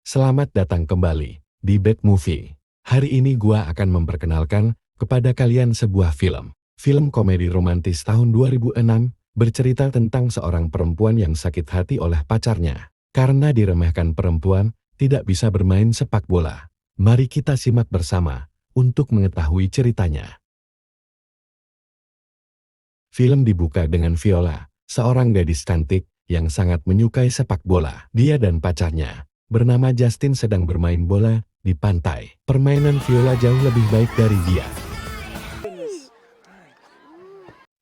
Selamat datang kembali di Bad Movie. Hari ini gua akan memperkenalkan kepada kalian sebuah film. Film komedi romantis tahun 2006 bercerita tentang seorang perempuan yang sakit hati oleh pacarnya. Karena diremehkan perempuan, tidak bisa bermain sepak bola. Mari kita simak bersama untuk mengetahui ceritanya. Film dibuka dengan Viola, seorang gadis cantik yang sangat menyukai sepak bola. Dia dan pacarnya, bernama Justin, sedang bermain bola di pantai. Permainan Viola jauh lebih baik dari dia.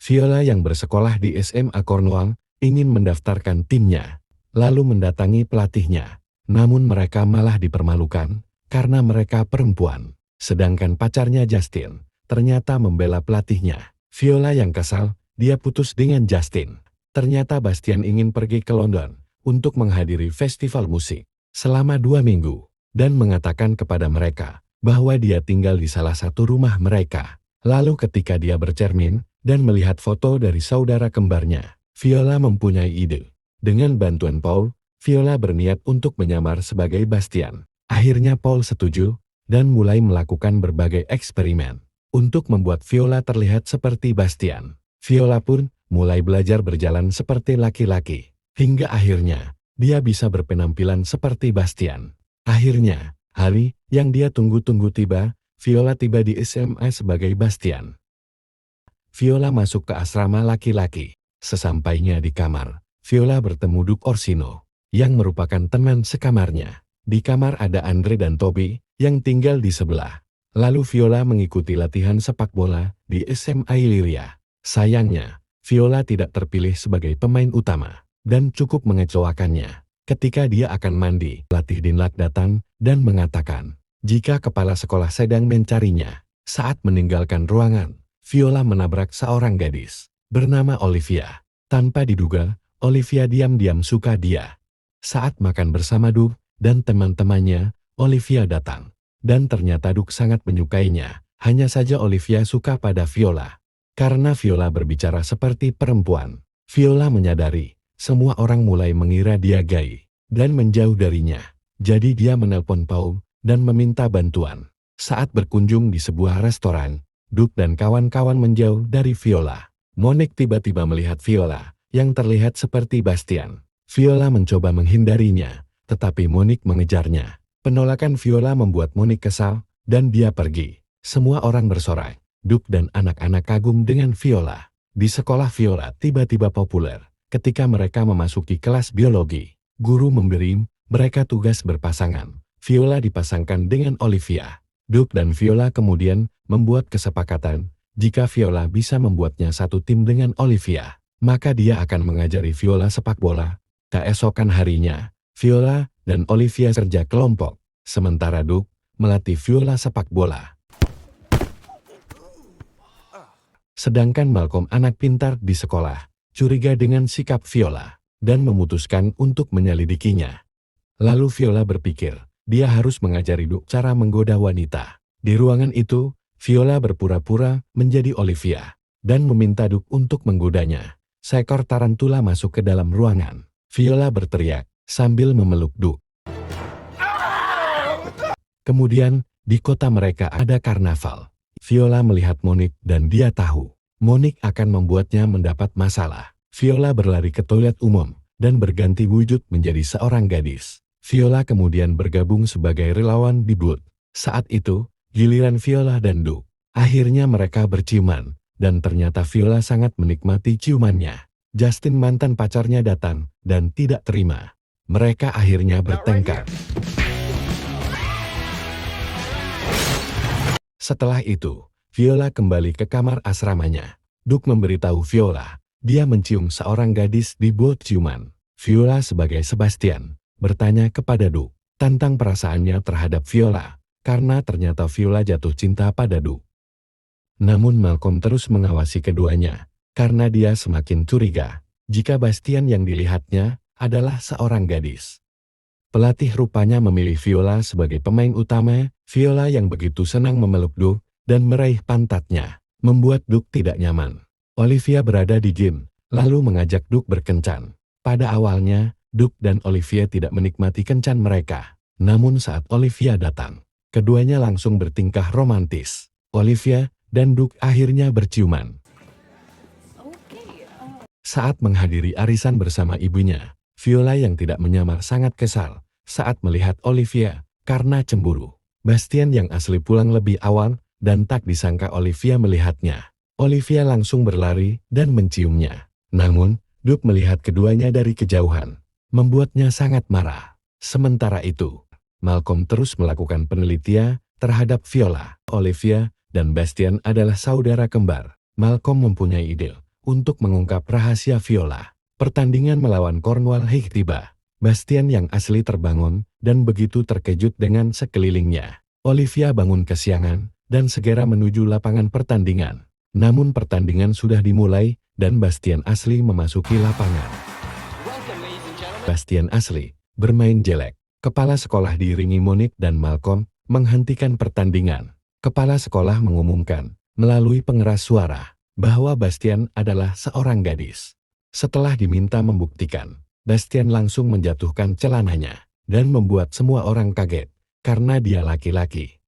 Viola yang bersekolah di SMA Cornwall ingin mendaftarkan timnya, lalu mendatangi pelatihnya. Namun mereka malah dipermalukan karena mereka perempuan. Sedangkan pacarnya Justin ternyata membela pelatihnya. Viola yang kesal, dia putus dengan Justin. Ternyata Bastian ingin pergi ke London untuk menghadiri festival musik selama 2 minggu dan mengatakan kepada mereka bahwa dia tinggal di salah satu rumah mereka. Lalu ketika dia bercermin dan melihat foto dari saudara kembarnya, Viola mempunyai ide. Dengan bantuan Paul, Viola berniat untuk menyamar sebagai Bastian. Akhirnya Paul setuju dan mulai melakukan berbagai eksperimen untuk membuat Viola terlihat seperti Bastian. Viola pun mulai belajar berjalan seperti laki-laki, hingga akhirnya dia bisa berpenampilan seperti Bastian. Akhirnya, hari yang dia tunggu-tunggu tiba. Viola tiba di SMA sebagai Bastian. Viola masuk ke asrama laki-laki. Sesampainya di kamar, Viola bertemu Duke Orsino, yang merupakan teman sekamarnya. Di kamar ada Andre dan Toby, yang tinggal di sebelah. Lalu Viola mengikuti latihan sepak bola di SMA Illyria. Sayangnya, Viola tidak terpilih sebagai pemain utama, dan cukup mengecewakannya. Ketika dia akan mandi, pelatih Dinlak datang dan mengatakan, jika kepala sekolah sedang mencarinya. Saat meninggalkan ruangan, Viola menabrak seorang gadis bernama Olivia. Tanpa diduga, Olivia diam-diam suka dia. Saat makan bersama Duke dan teman-temannya, Olivia datang. Dan ternyata Duke sangat menyukainya. Hanya saja Olivia suka pada Viola. Karena Viola berbicara seperti perempuan, Viola menyadari semua orang mulai mengira dia gay dan menjauh darinya. Jadi dia menelpon Paul dan meminta bantuan. Saat berkunjung di sebuah restoran, Duke dan kawan-kawan menjauh dari Viola. Monique tiba-tiba melihat Viola, yang terlihat seperti Bastian. Viola mencoba menghindarinya, tetapi Monique mengejarnya. Penolakan Viola membuat Monique kesal, dan dia pergi. Semua orang bersorak. Duke dan anak-anak kagum dengan Viola. Di sekolah Viola tiba-tiba populer. Ketika mereka memasuki kelas biologi, guru memberi mereka tugas berpasangan. Viola dipasangkan dengan Olivia. Duke dan Viola kemudian membuat kesepakatan, jika Viola bisa membuatnya satu tim dengan Olivia, maka dia akan mengajari Viola sepak bola. Keesokan harinya, Viola dan Olivia kerja kelompok, sementara Duke melatih Viola sepak bola. Sedangkan Malcolm, anak pintar di sekolah, curiga dengan sikap Viola dan memutuskan untuk menyelidikinya. Lalu Viola berpikir, dia harus mengajari Duke cara menggoda wanita. Di ruangan itu, Viola berpura-pura menjadi Olivia dan meminta Duke untuk menggodanya. Seekor tarantula masuk ke dalam ruangan. Viola berteriak sambil memeluk Duke. Kemudian, di kota mereka ada karnaval. Viola melihat Monique dan dia tahu Monique akan membuatnya mendapat masalah. Viola berlari ke toilet umum dan berganti wujud menjadi seorang gadis. Viola kemudian bergabung sebagai relawan di Blood. Saat itu, giliran Viola dan Duke. Akhirnya mereka berciuman, dan ternyata Viola sangat menikmati ciumannya. Justin, mantan pacarnya, datang dan tidak terima. Mereka akhirnya bertengkar. Setelah itu, Viola kembali ke kamar asramanya. Duke memberitahu Viola, dia mencium seorang gadis di booth ciuman. Viola sebagai Sebastian bertanya kepada Duke tentang perasaannya terhadap Viola, karena ternyata Viola jatuh cinta pada Duke. Namun Malcolm terus mengawasi keduanya, karena dia semakin curiga jika Bastian yang dilihatnya adalah seorang gadis. Pelatih rupanya memilih Viola sebagai pemain utama. Viola yang begitu senang memeluk Duke dan meraih pantatnya, membuat Duke tidak nyaman. Olivia berada di gym, lalu mengajak Duke berkencan. Pada awalnya, Duke dan Olivia tidak menikmati kencan mereka. Namun saat Olivia datang, keduanya langsung bertingkah romantis. Olivia dan Duke akhirnya berciuman. Saat menghadiri arisan bersama ibunya, Viola yang tidak menyamar sangat kesal saat melihat Olivia karena cemburu. Bastian yang asli pulang lebih awal dan tak disangka Olivia melihatnya. Olivia langsung berlari dan menciumnya. Namun, Duke melihat keduanya dari kejauhan, membuatnya sangat marah. Sementara itu, Malcolm terus melakukan penelitian terhadap Viola. Olivia dan Bastian adalah saudara kembar. Malcolm mempunyai ide untuk mengungkap rahasia Viola. Pertandingan melawan Cornwall High tiba. Bastian yang asli terbangun dan begitu terkejut dengan sekelilingnya. Olivia bangun kesiangan dan segera menuju lapangan pertandingan. Namun pertandingan sudah dimulai dan Bastian asli memasuki lapangan. Bastian asli bermain jelek. Kepala sekolah diiringi Monique dan Malcolm menghentikan pertandingan. Kepala sekolah mengumumkan melalui pengeras suara bahwa Bastian adalah seorang gadis. Setelah diminta membuktikan, Bastian langsung menjatuhkan celananya dan membuat semua orang kaget karena dia laki-laki.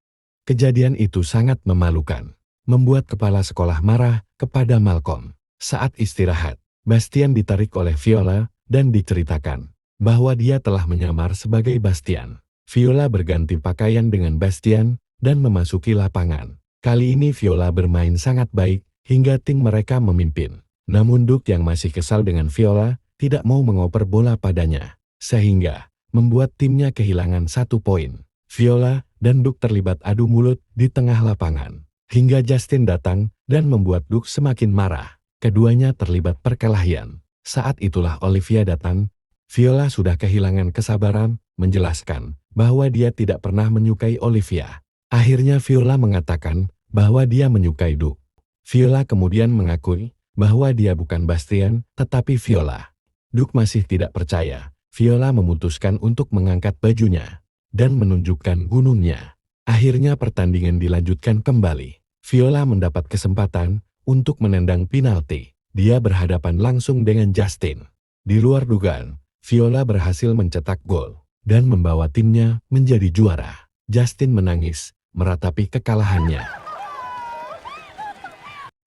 Kejadian itu sangat memalukan, membuat kepala sekolah marah kepada Malcolm. Saat istirahat, Bastian ditarik oleh Viola dan diceritakan bahwa dia telah menyamar sebagai Bastian. Viola berganti pakaian dengan Bastian dan memasuki lapangan. Kali ini Viola bermain sangat baik hingga tim mereka memimpin. Namun Duke yang masih kesal dengan Viola tidak mau mengoper bola padanya, sehingga membuat timnya kehilangan 1 poin. Viola dan Duke terlibat adu mulut di tengah lapangan, hingga Justin datang dan membuat Duke semakin marah. Keduanya terlibat perkelahian. Saat itulah Olivia datang. Viola sudah kehilangan kesabaran, menjelaskan bahwa dia tidak pernah menyukai Olivia. Akhirnya Viola mengatakan bahwa dia menyukai Duke. Viola kemudian mengakui bahwa dia bukan Bastian, tetapi Viola. Duke masih tidak percaya. Viola memutuskan untuk mengangkat bajunya dan menunjukkan gunungnya. Akhirnya pertandingan dilanjutkan kembali. Viola mendapat kesempatan untuk menendang penalti. Dia berhadapan langsung dengan Justin. Di luar dugaan, Viola berhasil mencetak gol dan membawa timnya menjadi juara. Justin menangis meratapi kekalahannya.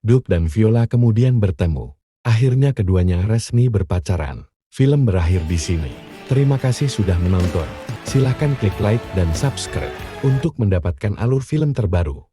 Duke dan Viola kemudian bertemu. Akhirnya keduanya resmi berpacaran. Film berakhir di sini. Terima kasih sudah menonton. Silahkan klik like dan subscribe untuk mendapatkan alur film terbaru.